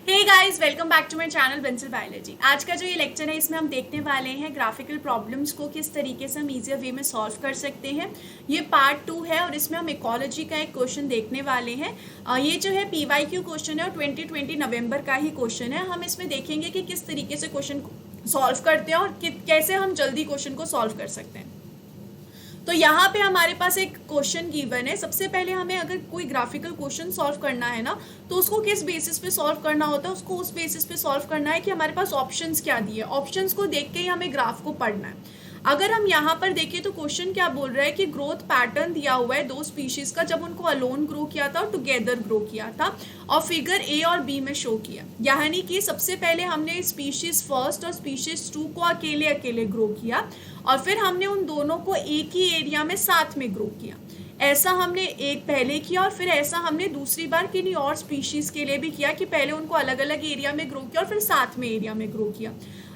Hey guys, welcome back to my channel बेंसिल biology. आज का जो ये लेक्चर है इसमें हम देखने वाले हैं ग्राफिकल प्रॉब्लम्स को किस तरीके से हम इजियर वे में सॉल्व कर सकते हैं। ये पार्ट 2 है और इसमें हम इकोलॉजी का एक क्वेश्चन देखने वाले हैं। ये जो है PYQ क्वेश्चन है और 2020 नवंबर का ही क्वेश्चन है। हम इसमें देखेंगे कि किस तरीके से क्वेश्चन को सॉल्व करते हैं और कैसे हम जल्दी क्वेश्चन को सॉल्व कर सकते हैं। तो यहाँ पे हमारे पास एक क्वेश्चन गिवन है। सबसे पहले हमें अगर कोई ग्राफिकल क्वेश्चन सॉल्व करना है ना, तो उसको किस बेसिस पे सॉल्व करना होता है, उसको उस बेसिस पे सॉल्व करना है कि हमारे पास ऑप्शंस क्या दिए। ऑप्शंस को देख के ही हमें ग्राफ को पढ़ना है। अगर हम यहाँ पर देखें तो क्वेश्चन क्या बोल रहा है कि ग्रोथ पैटर्न दिया हुआ है दो स्पीशीज का, जब उनको अलोन ग्रो किया था और टुगेदर ग्रो किया था, और फिगर ए और बी में शो किया। यानी कि सबसे पहले हमने स्पीशीज फर्स्ट और स्पीशीज 2 को अकेले अकेले ग्रो किया और फिर हमने उन दोनों को एक ही एरिया में साथ में ग्रो किया। ऐसा हमने एक पहले किया और फिर ऐसा हमने दूसरी बार किन्हीं और स्पीशीज के लिए भी किया कि पहले उनको अलग अलग एरिया में ग्रो किया और फिर साथ में एरिया में ग्रो किया।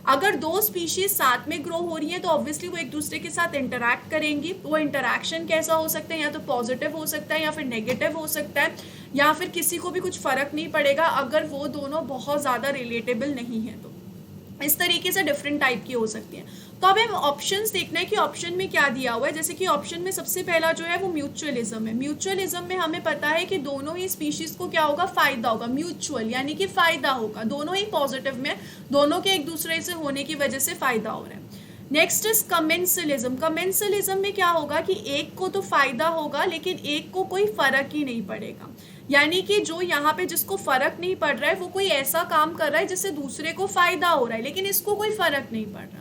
अगर दो स्पीशीज साथ में ग्रो हो रही है तो ऑब्वियसली वो एक दूसरे के साथ इंटरैक्ट करेंगी। वो इंटरैक्शन कैसा हो सकता है, या तो पॉजिटिव हो सकता है या फिर नेगेटिव हो सकता है, या फिर किसी को भी कुछ फर्क नहीं पड़ेगा अगर वो दोनों बहुत ज़्यादा रिलेटेबल नहीं है। तो इस तरीके से डिफरेंट टाइप की हो सकती है। तो अब हमें ऑप्शंस देखना है कि ऑप्शन में क्या दिया हुआ है। जैसे कि ऑप्शन में सबसे पहला जो है वो म्यूचुअलिज्म है। म्यूचुअलिज्म में हमें पता है कि दोनों ही स्पीशीज को क्या होगा, फायदा होगा। म्यूचुअल यानी कि फायदा होगा, दोनों ही पॉजिटिव में, दोनों के एक दूसरे से होने की वजह से फायदा हो रहा है। Next is commensalism. कमेंसलिज्म में क्या होगा कि एक को तो फायदा होगा लेकिन एक को कोई फर्क ही नहीं पड़ेगा। यानी कि जो यहाँ पे जिसको फर्क नहीं पड़ रहा है वो कोई ऐसा काम कर रहा है जिससे दूसरे को फायदा हो रहा है लेकिन इसको कोई फर्क नहीं पड़ रहा।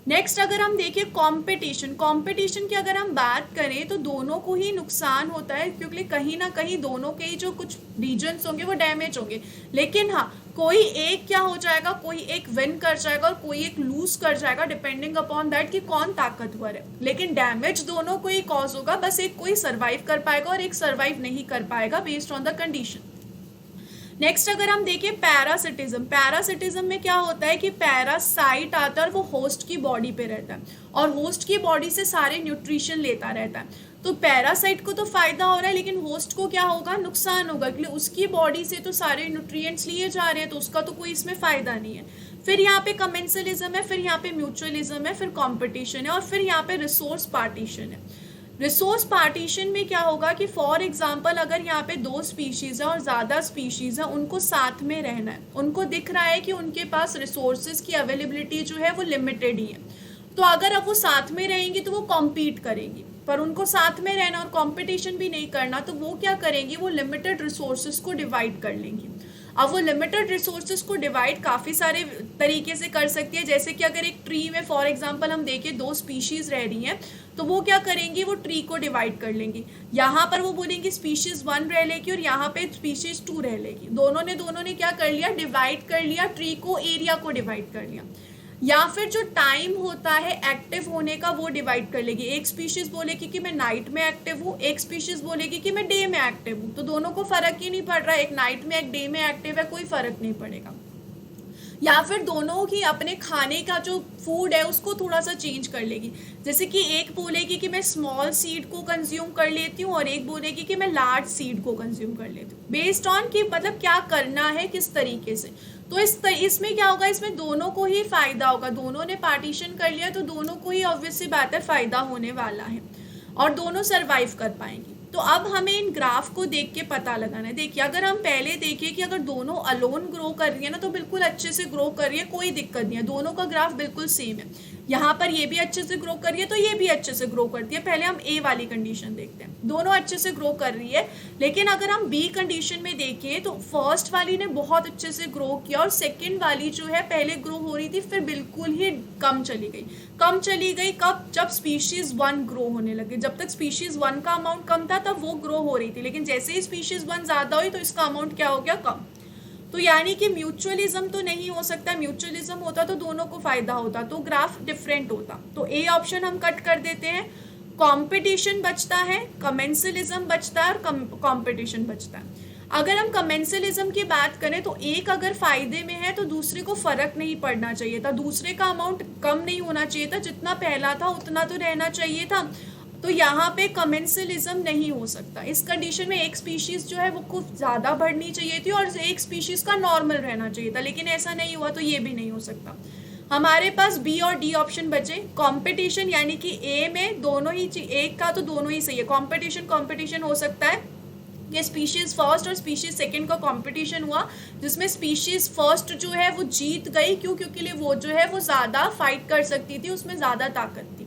नेक्स्ट अगर हम देखें कंपटीशन, कंपटीशन की अगर हम बात करें तो दोनों को ही नुकसान होता है, क्योंकि कहीं ना कहीं दोनों के ही जो कुछ रीजन्स होंगे वो डैमेज होंगे। लेकिन हाँ, कोई एक क्या हो जाएगा, कोई एक विन कर जाएगा और कोई एक लूज कर जाएगा, डिपेंडिंग अपॉन दैट कि कौन ताकतवर है। लेकिन डैमेज दोनों को ही कॉज होगा, बस एक कोई सर्वाइव कर पाएगा और एक सर्वाइव नहीं कर पाएगा based on the condition. Next अगर हम देखें पैरासिटिज्म, पैरासिटिज्म में क्या होता है कि पैरासाइट आता है और वो होस्ट की बॉडी पे रहता है और होस्ट की बॉडी से सारे न्यूट्रिशन लेता रहता है। तो पैरासाइट को तो फायदा हो रहा है लेकिन होस्ट को क्या होगा, नुकसान होगा, क्योंकि उसकी बॉडी से तो सारे न्यूट्रिएंट्स लिए जा रहे हैं, तो उसका तो कोई इसमें फायदा नहीं है। फिर यहाँ पे कमेंसलिज्म है, फिर यहाँ पे म्यूचुअलिज्म है, फिर कॉम्पिटिशन है और फिर यहाँ पे रिसोर्स पार्टीशन है। रिसोर्स पार्टीशन में क्या होगा कि फॉर एग्जांपल अगर यहाँ पे दो स्पीशीज है और ज़्यादा स्पीशीज है, उनको साथ में रहना है, उनको दिख रहा है कि उनके पास रिसोर्सेज की अवेलेबिलिटी जो है वो लिमिटेड ही है, तो अगर अब वो साथ में रहेंगी तो वो कॉम्पीट करेंगी। पर उनको साथ में रहना और कॉम्पिटिशन भी नहीं करना, तो वो क्या करेंगी, वो लिमिटेड रिसोर्सेज को डिवाइड कर लेंगी। अब वो लिमिटेड रिसोर्सेज को डिवाइड काफ़ी सारे तरीके से कर सकती है। जैसे कि अगर एक ट्री में फॉर एग्जांपल हम देखें दो स्पीशीज रह रही हैं, तो वो क्या करेंगी, वो ट्री को डिवाइड कर लेंगी। यहाँ पर वो बोलेंगी स्पीशीज 1 रह लेगी और यहाँ पे स्पीशीज 2 रह लेगी। दोनों ने क्या कर लिया, डिवाइड कर लिया, ट्री को, एरिया को डिवाइड कर लिया। या फिर जो टाइम होता है एक्टिव होने का वो डिवाइड कर लेगी। एक स्पीशीज बोलेगी कि मैं नाइट में एक्टिव हूँ, एक स्पीशीज बोलेगी कि मैं डे में एक्टिव हूँ, तो दोनों को फर्क ही नहीं पड़ रहा है, एक नाइट में एक डे में एक्टिव है, कोई फर्क नहीं पड़ेगा। या फिर दोनों ही अपने खाने का जो फूड है उसको थोड़ा सा चेंज कर लेगी। जैसे कि एक बोलेगी कि मैं स्मॉल सीड को कंज्यूम कर लेती हूँ और एक बोलेगी कि मैं लार्ज सीड को कंज्यूम कर लेती हूँ, बेस्ड ऑन कि मतलब क्या करना है किस तरीके से। तो इसमें क्या होगा, इसमें दोनों को ही फायदा होगा। दोनों ने पार्टीशन कर लिया तो दोनों को ही ऑब्वियस सी बात है फायदा होने वाला है और दोनों सर्वाइव कर पाएंगी। तो अब हमें इन ग्राफ को देख के पता लगाना है। देखिए अगर हम पहले देखें कि अगर दोनों अलोन ग्रो कर रही है ना, तो बिल्कुल अच्छे से ग्रो कर रही है, कोई दिक्कत नहीं है, दोनों का ग्राफ बिल्कुल सेम है। यहाँ पर ये भी अच्छे से ग्रो कर रही है तो ये भी अच्छे से ग्रो करती है। पहले हम ए वाली कंडीशन देखते हैं, दोनों अच्छे से ग्रो कर रही है। लेकिन अगर हम बी कंडीशन में देखें तो फर्स्ट वाली ने बहुत अच्छे से ग्रो किया और सेकेंड वाली जो है पहले ग्रो हो रही थी फिर बिल्कुल ही कम चली गई। कम चली गई कब, जब स्पीशीज 1 ग्रो होने लगे। जब तक स्पीशीज 1 का अमाउंट कम था तब वो ग्रो हो रही थी, लेकिन जैसे ही स्पीशीज 1 ज्यादा हुई तो इसका अमाउंट क्या हो गया, कम। तो यानी कि म्यूचुअलिज्म तो नहीं हो सकता, म्यूचुअलिज्म होता तो दोनों को फायदा होता, तो ग्राफ डिफरेंट होता। तो ए ऑप्शन हम कट कर देते हैं। कंपटीशन बचता है, कमेंसलिज्म बचता है और कंपटीशन बचता है। अगर हम कमेंसलिज्म की बात करें तो एक अगर फायदे में है तो दूसरे को फर्क नहीं पड़ना चाहिए था, दूसरे का अमाउंट कम नहीं होना चाहिए था, जितना पहला था उतना तो रहना चाहिए था। तो यहाँ पे कमेंसलिज्म नहीं हो सकता। इस कंडीशन में एक स्पीशीज जो है वो कुछ ज़्यादा बढ़नी चाहिए थी और एक स्पीशीज का नॉर्मल रहना चाहिए था, लेकिन ऐसा नहीं हुआ, तो ये भी नहीं हो सकता। हमारे पास बी और डी ऑप्शन बचे। कंपटीशन यानी कि ए में दोनों ही, एक का तो दोनों ही सही है। कंपटीशन हो सकता है कि स्पीशीज फर्स्ट और स्पीशीज सेकंड का कंपटीशन हुआ, जिसमें स्पीशीज फर्स्ट जो है वो जीत गई। क्यों? क्योंकि वो जो है वो ज़्यादा फाइट कर सकती थी, उसमें ज़्यादा ताकत थी।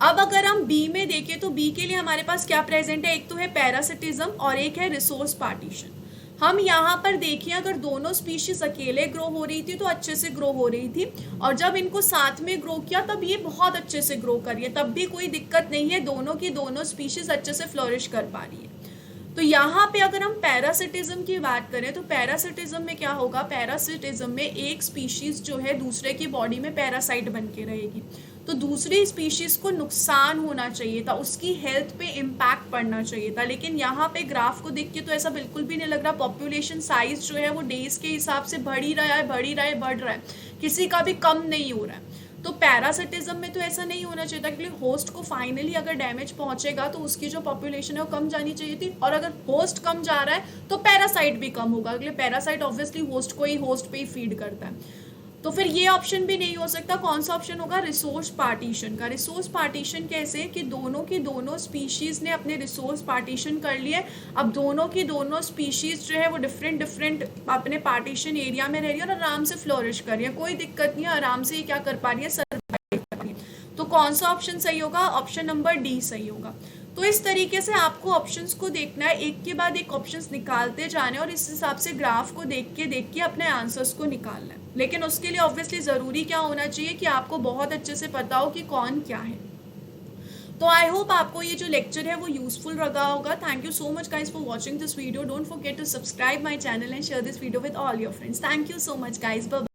अब अगर हम बी में देखें तो बी के लिए हमारे पास क्या प्रेजेंट है? एक तो है पैरासिटिज्म और एक है रिसोर्स पार्टीशन। हम यहाँ पर देखिए, अगर दोनों स्पीशीज अकेले ग्रो हो रही थी तो अच्छे से ग्रो हो रही थी, और जब इनको साथ में ग्रो किया तब ये बहुत अच्छे से ग्रो कर रही है, तब भी कोई दिक्कत नहीं है, दोनों की दोनों स्पीशीज अच्छे से फ्लोरिश कर पा रही है। तो यहाँ पे अगर हम पैरासिटिज्म की बात करें तो पैरासिटिज्म में क्या होगा? पैरासिटिज्म में एक स्पीशीज जो है दूसरे की बॉडी में पैरासाइट बन के रहेगी, तो दूसरी स्पीशीज को नुकसान होना चाहिए था, उसकी हेल्थ पे इम्पैक्ट पड़ना चाहिए था। लेकिन यहाँ पे ग्राफ को देख के तो ऐसा बिल्कुल भी नहीं लग रहा। पॉपुलेशन साइज जो है वो डेज के हिसाब से बढ़ ही रहा है, बढ़ रहा है, किसी का भी कम नहीं हो रहा है। तो पैरासिटिज्म में तो ऐसा नहीं होना चाहिए था, क्योंकि होस्ट को फाइनली अगर डैमेज पहुंचेगा तो उसकी जो पॉपुलेशन है वो कम जानी चाहिए थी, और अगर होस्ट कम जा रहा है तो पैरासाइट भी कम होगा, क्योंकि पैरासाइट ऑब्वियसली होस्ट पे ही फीड करता है। तो फिर ये ऑप्शन भी नहीं हो सकता। कौन सा ऑप्शन होगा? रिसोर्स पार्टीशन का। रिसोर्स पार्टीशन कैसे? कि दोनों की दोनों स्पीशीज ने अपने रिसोर्स पार्टीशन कर लिए। अब दोनों की दोनों स्पीशीज जो है वो डिफरेंट अपने पार्टीशन एरिया में रह रही है और आराम से फ्लोरिश कर रही है, कोई दिक्कत नहीं है, आराम से ही क्या कर पा रही है? सर्वाइव कर रही है। तो कौन सा ऑप्शन सही होगा? ऑप्शन नंबर डी सही होगा। तो इस तरीके से आपको ऑप्शंस को देखना है, एक के बाद एक ऑप्शंस निकालते जाने, और इस हिसाब से ग्राफ को देख के अपने आंसर्स को निकालना है। लेकिन उसके लिए ऑब्वियसली ज़रूरी क्या होना चाहिए कि आपको बहुत अच्छे से पता हो कि कौन क्या है। तो आई होप आपको ये जो लेक्चर है वो यूजफुल लगा होगा। Thank you so much guys for watching this video. Don't forget to subscribe my channel and share this video with all your friends. Thank you so much guys. Bye.